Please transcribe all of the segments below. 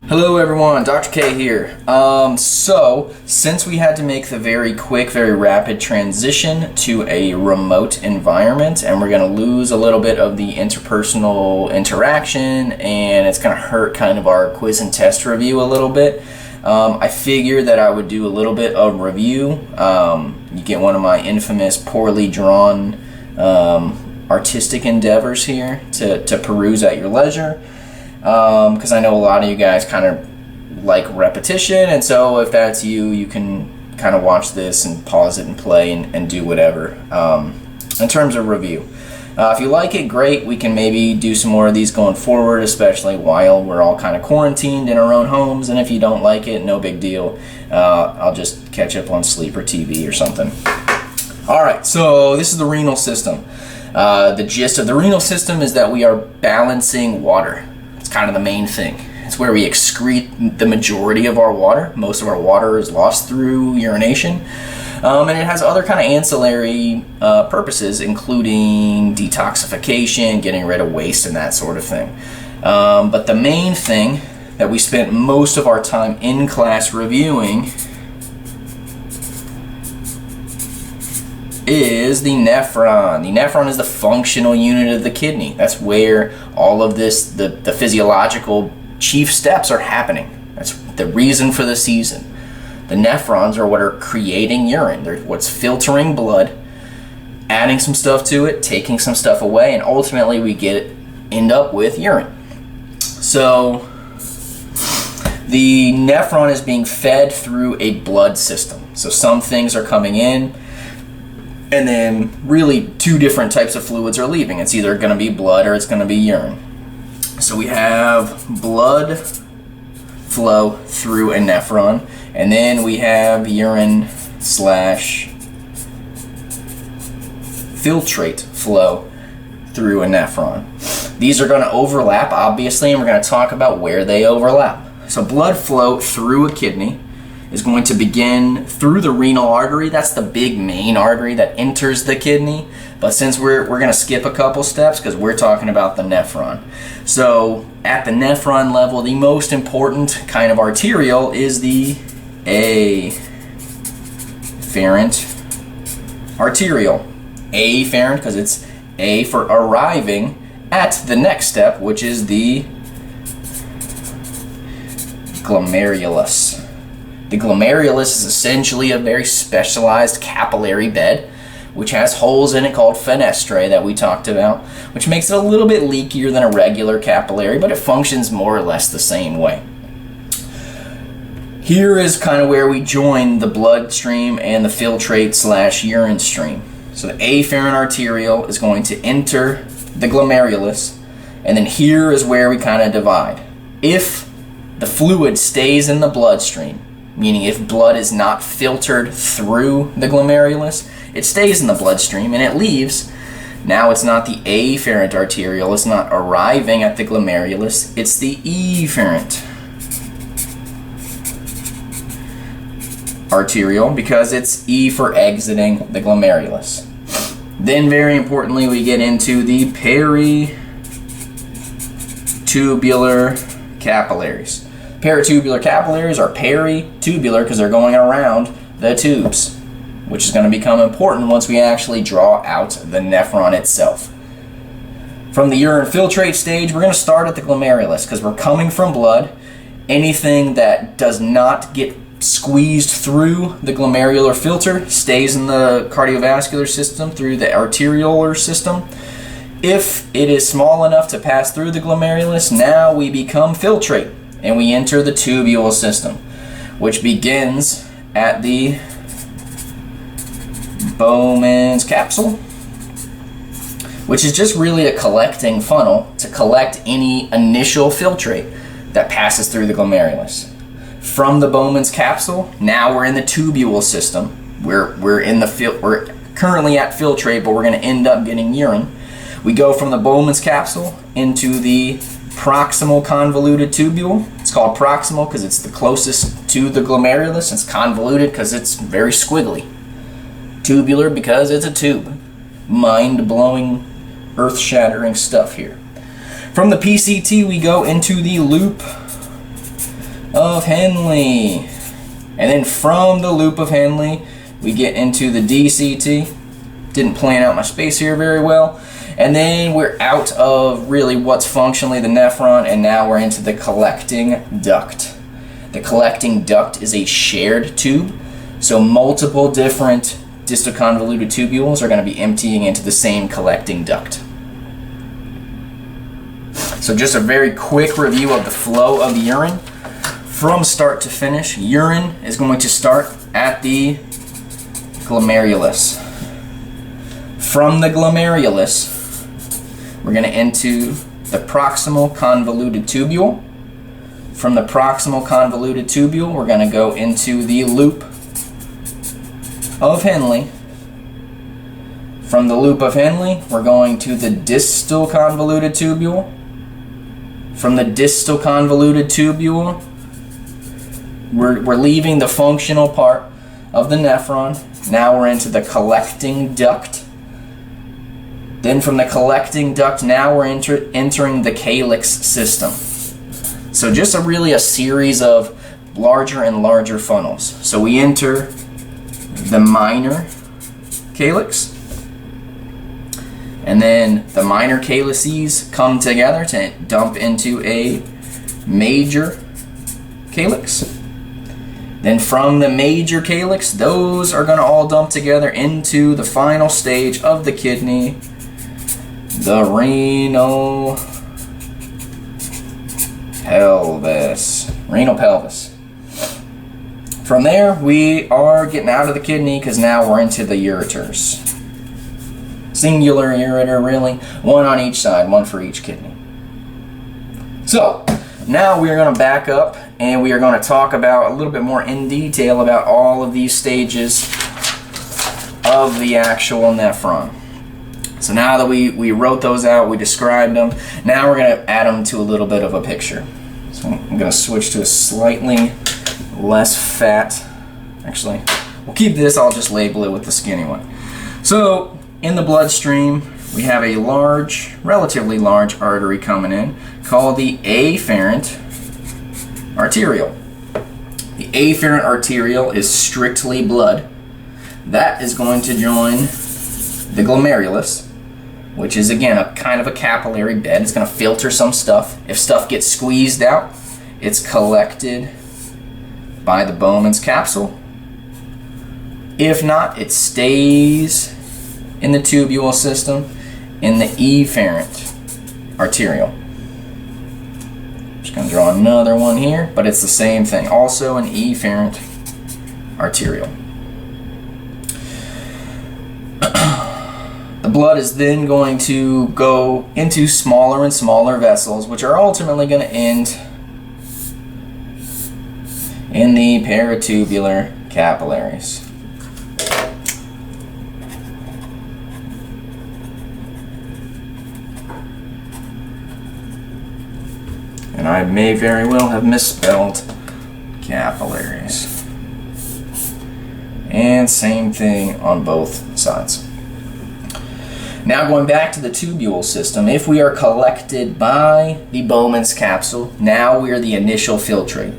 Hello everyone, Dr. K here. Since we had to make the very quick, very rapid transition to a remote environment, and we're going to lose a little bit of the interpersonal interaction, and it's going to hurt kind of our quiz and test review a little bit, I figured that I would do a little bit of review. You get one of my infamous poorly drawn artistic endeavors here to peruse at your leisure. Because I know a lot of you guys kind of like repetition, and so if that's you, you can kind of watch this and pause it and play and do whatever. In terms of review, if you like it, great. We can maybe do some more of these going forward, especially while we're all kind of quarantined in our own homes, and if you don't like it, no big deal. I'll just catch up on sleep or TV or something. Alright, so this is the renal system. The gist of the renal system is that we are balancing water. It's kind of the main thing. It's where we excrete the majority of our water. Most of our water is lost through urination. And it has other kind of ancillary purposes, including detoxification, getting rid of waste, and that sort of thing. But the main thing that we spent most of our time in class reviewing is the nephron. The nephron is the functional unit of the kidney. That's where all of this, the physiological chief steps are happening. That's the reason for the season. The nephrons are what are creating urine. They're what's filtering blood, adding some stuff to it, taking some stuff away, and ultimately we end up with urine. So the nephron is being fed through a blood system. So some things are coming in, and then really two different types of fluids are leaving. It's either going to be blood or it's going to be urine. So we have blood flow through a nephron, and then we have urine slash filtrate flow through a nephron. These are going to overlap, obviously, and we're going to talk about where they overlap. So blood flow through a kidney is going to begin through the renal artery. That's the big main artery that enters the kidney. But since we're going to skip a couple steps because we're talking about the nephron. So at the nephron level, the most important kind of arterial is the afferent arterial. Afferent because it's A for arriving at the next step, which is the glomerulus. The glomerulus is essentially a very specialized capillary bed, which has holes in it called fenestrae that we talked about, which makes it a little bit leakier than a regular capillary, but it functions more or less the same way. Here is kind of where we join the bloodstream and the filtrate slash urine stream. So the afferent arterial is going to enter the glomerulus, and then here is where we kind of divide. If the fluid stays in the bloodstream, meaning if blood is not filtered through the glomerulus, it stays in the bloodstream and it leaves. Now it's not the afferent arterial, it's not arriving at the glomerulus, it's the efferent arterial because it's E for exiting the glomerulus. Then very importantly we get into the peritubular capillaries. Peritubular capillaries are peritubular because they're going around the tubes, which is going to become important once we actually draw out the nephron itself. From the urine filtrate stage, we're going to start at the glomerulus because we're coming from blood. Anything that does not get squeezed through the glomerular filter stays in the cardiovascular system through the arteriolar system. If it is small enough to pass through the glomerulus, now we become filtrate. And we enter the tubule system, which begins at the Bowman's capsule, which is just really a collecting funnel to collect any initial filtrate that passes through the glomerulus. From the Bowman's capsule, now we're in the tubule system. We're currently at filtrate, but we're going to end up getting urine. We go from the Bowman's capsule into the proximal convoluted tubule. It's called proximal because it's the closest to the glomerulus. It's convoluted because it's very squiggly. Tubular because it's a tube. Mind-blowing, earth-shattering stuff here. From the PCT we go into the loop of Henle. And then from the loop of Henle, we get into the DCT. Didn't plan out my space here very well. And then we're out of really what's functionally the nephron, and now we're into the collecting duct. The collecting duct is a shared tube, so multiple different distal convoluted tubules are going to be emptying into the same collecting duct. So just a very quick review of the flow of the urine. From start to finish, urine is going to start at the glomerulus. From the glomerulus, we're going to into the proximal convoluted tubule. From the proximal convoluted tubule, we're going to go into the loop of Henle. From the loop of Henle, we're going to the distal convoluted tubule. From the distal convoluted tubule, we're leaving the functional part of the nephron. Now we're into the collecting duct. Then from the collecting duct, now we're entering the calyx system. So just really a series of larger and larger funnels. So we enter the minor calyx, and then the minor calyces come together to dump into a major calyx. Then from the major calyx, those are going to all dump together into the final stage of the kidney, the renal pelvis. From there, we are getting out of the kidney because now we're into the ureters. Singular ureter, really. One on each side, one for each kidney. So, now we are going to back up and we are going to talk about a little bit more in detail about all of these stages of the actual nephron. So now that we wrote those out, we described them, now we're going to add them to a little bit of a picture. So I'm going to switch to a slightly less fat, actually, we'll keep this, I'll just label it with the skinny one. So in the bloodstream, we have a large, relatively large artery coming in called the afferent arteriole. The afferent arteriole is strictly blood. That is going to join the glomerulus, which is again a kind of a capillary bed. It's going to filter some stuff. If stuff gets squeezed out, it's collected by the Bowman's capsule. If not, it stays in the tubule system in the efferent arteriole. Just going to draw another one here, but it's the same thing. Also an efferent arteriole. The blood is then going to go into smaller and smaller vessels, which are ultimately going to end in the peritubular capillaries. And I may very well have misspelled capillaries. And same thing on both sides. Now going back to the tubule system, if we are collected by the Bowman's capsule, now we are the initial filtrate.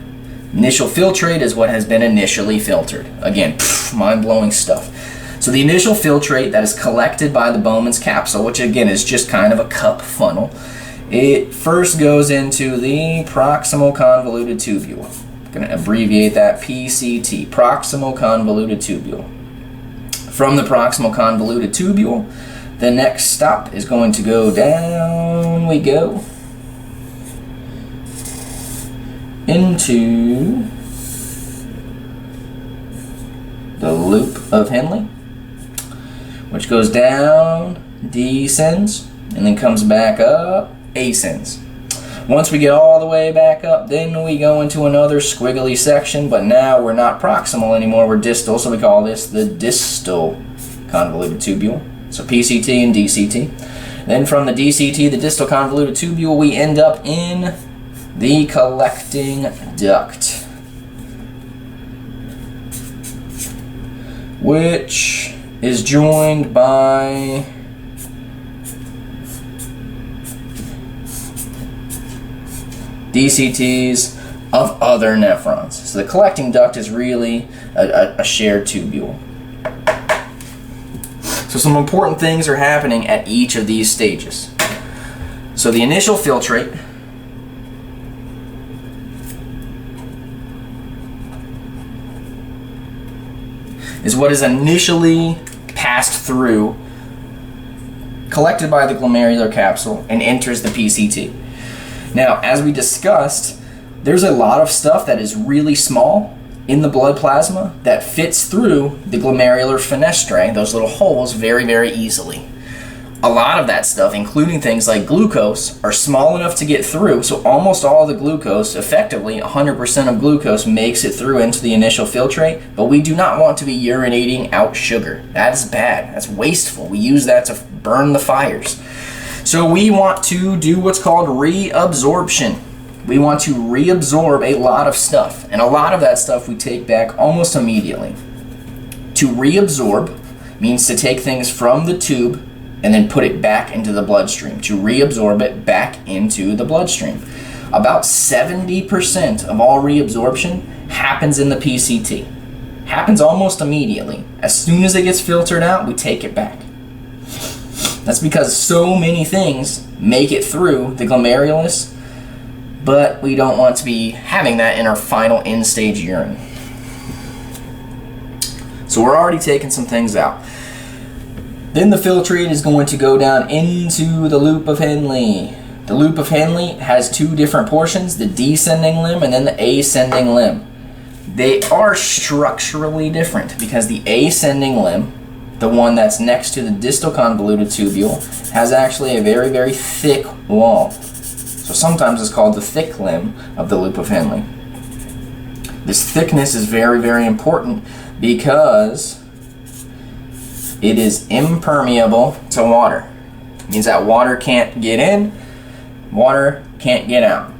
Initial filtrate is what has been initially filtered. Again, mind-blowing stuff. So the initial filtrate that is collected by the Bowman's capsule, which again is just kind of a cup funnel, it first goes into the proximal convoluted tubule. I'm going to abbreviate that PCT, proximal convoluted tubule. From the proximal convoluted tubule, the next stop is going to go down we go into the loop of Henle, which goes down, descends, and then comes back up, ascends. Once we get all the way back up, then we go into another squiggly section, but now we're not proximal anymore, we're distal, so we call this the distal convoluted tubule. So PCT and DCT. Then from the DCT, the distal convoluted tubule, we end up in the collecting duct, which is joined by DCTs of other nephrons. So the collecting duct is really a shared tubule. So some important things are happening at each of these stages. So the initial filtrate is what is initially passed through, collected by the glomerular capsule, and enters the PCT. Now, as we discussed, there's a lot of stuff that is really small in the blood plasma that fits through the glomerular fenestrae, those little holes, very, very easily. A lot of that stuff, including things like glucose, are small enough to get through, so almost all the glucose, effectively 100% of glucose, makes it through into the initial filtrate, but we do not want to be urinating out sugar. That is bad. That's wasteful. We use that to burn the fires. So we want to do what's called reabsorption. We want to reabsorb a lot of stuff, and a lot of that stuff we take back almost immediately. To reabsorb means to take things from the tube and then put it back into the bloodstream, to reabsorb it back into the bloodstream. About 70% of all reabsorption happens in the PCT. Happens almost immediately. As soon as it gets filtered out, we take it back. That's because so many things make it through the glomerulus, but we don't want to be having that in our final end-stage urine. So we're already taking some things out. Then the filtrate is going to go down into the loop of Henle. The loop of Henle has two different portions, the descending limb and then the ascending limb. They are structurally different because the ascending limb, the one that's next to the distal convoluted tubule, has actually a very, very thick wall. So sometimes it's called the thick limb of the loop of Henle. This thickness is very, very important because it is impermeable to water. It means that water can't get in, water can't get out.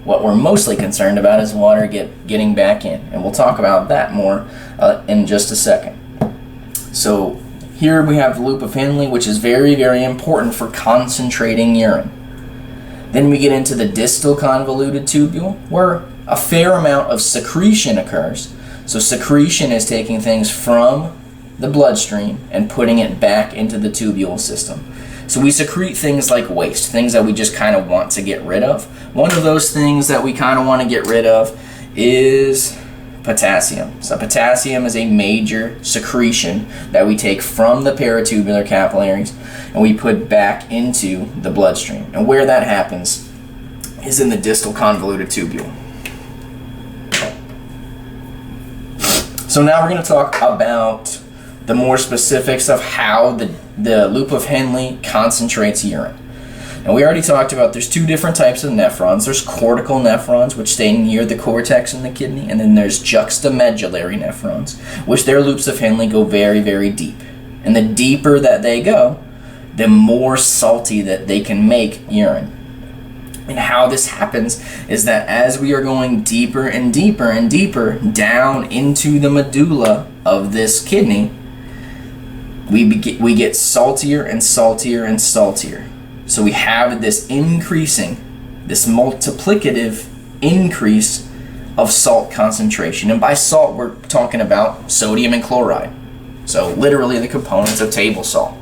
What we're mostly concerned about is water getting back in, and we'll talk about that more in just a second. So here we have the loop of Henle, which is very, very important for concentrating urine. Then we get into the distal convoluted tubule, where a fair amount of secretion occurs. So secretion is taking things from the bloodstream and putting it back into the tubule system. So we secrete things like waste, things that we just kind of want to get rid of. One of those things that we kind of want to get rid of is potassium. So potassium is a major secretion that we take from the peritubular capillaries and we put back into the bloodstream. And where that happens is in the distal convoluted tubule. So now we're going to talk about the more specifics of how the loop of Henle concentrates urine. And we already talked about there's two different types of nephrons. There's cortical nephrons, which stay near the cortex in the kidney, and then there's juxtamedullary nephrons, which their loops of Henle go very, very deep. And the deeper that they go, the more salty that they can make urine. And how this happens is that as we are going deeper and deeper and deeper down into the medulla of this kidney, we get saltier and saltier and saltier. So we have this increasing, this multiplicative increase of salt concentration. And by salt, we're talking about sodium and chloride. So literally the components of table salt.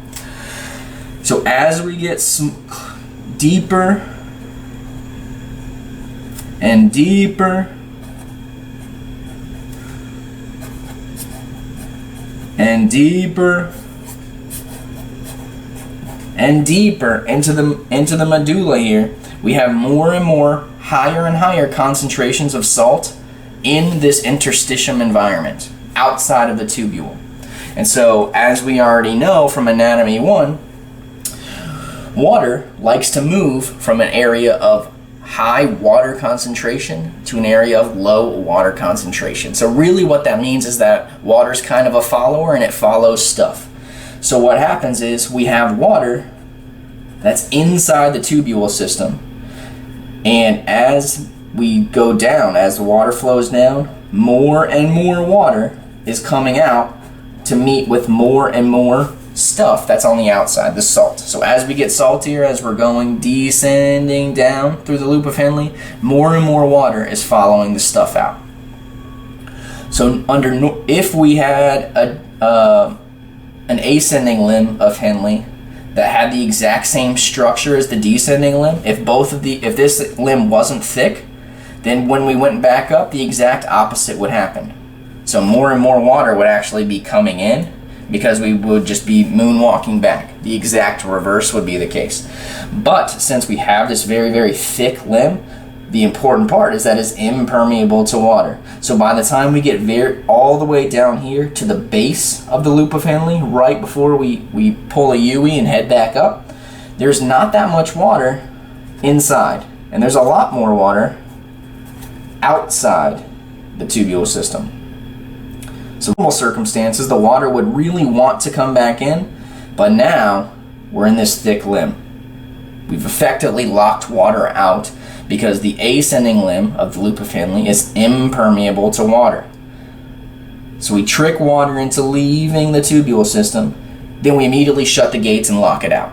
So as we get deeper and deeper and deeper and deeper into the medulla here, we have more and more, higher and higher concentrations of salt in this interstitium environment outside of the tubule. And so, as we already know from Anatomy 1, water likes to move from an area of high water concentration to an area of low water concentration. So really what that means is that water's kind of a follower and it follows stuff. So what happens is we have water that's inside the tubule system, and as we go down, as the water flows down, more and more water is coming out to meet with more and more stuff that's on the outside, the salt. So as we get saltier, as we're going descending down through the loop of Henle, more and more water is following the stuff out. So if we had an ascending limb of Henle that had the exact same structure as the descending limb, if this limb wasn't thick, then when we went back up, the exact opposite would happen. So more and more water would actually be coming in because we would just be moonwalking back. The exact reverse would be the case. But since we have this very, very thick limb, the important part is that it's impermeable to water. So by the time we get all the way down here to the base of the loop of Henle, right before we pull a UE and head back up, there's not that much water inside. And there's a lot more water outside the tubule system. So in normal circumstances, the water would really want to come back in, but now we're in this thick limb. We've effectively locked water out because the ascending limb of the loop of Henle is impermeable to water. So we trick water into leaving the tubule system, then we immediately shut the gates and lock it out,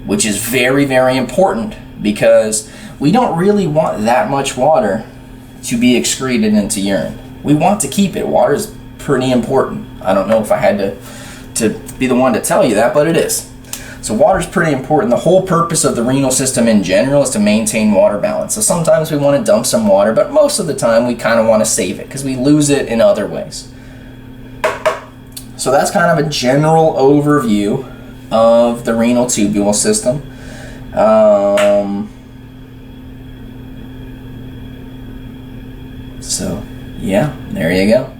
which is very, very important because we don't really want that much water to be excreted into urine. We want to keep it. Water is pretty important. I don't know if I had to be the one to tell you that, but it is. So water is pretty important. The whole purpose of the renal system in general is to maintain water balance. So sometimes we want to dump some water, but most of the time we kind of want to save it because we lose it in other ways. So that's kind of a general overview of the renal tubule system. So yeah, there you go.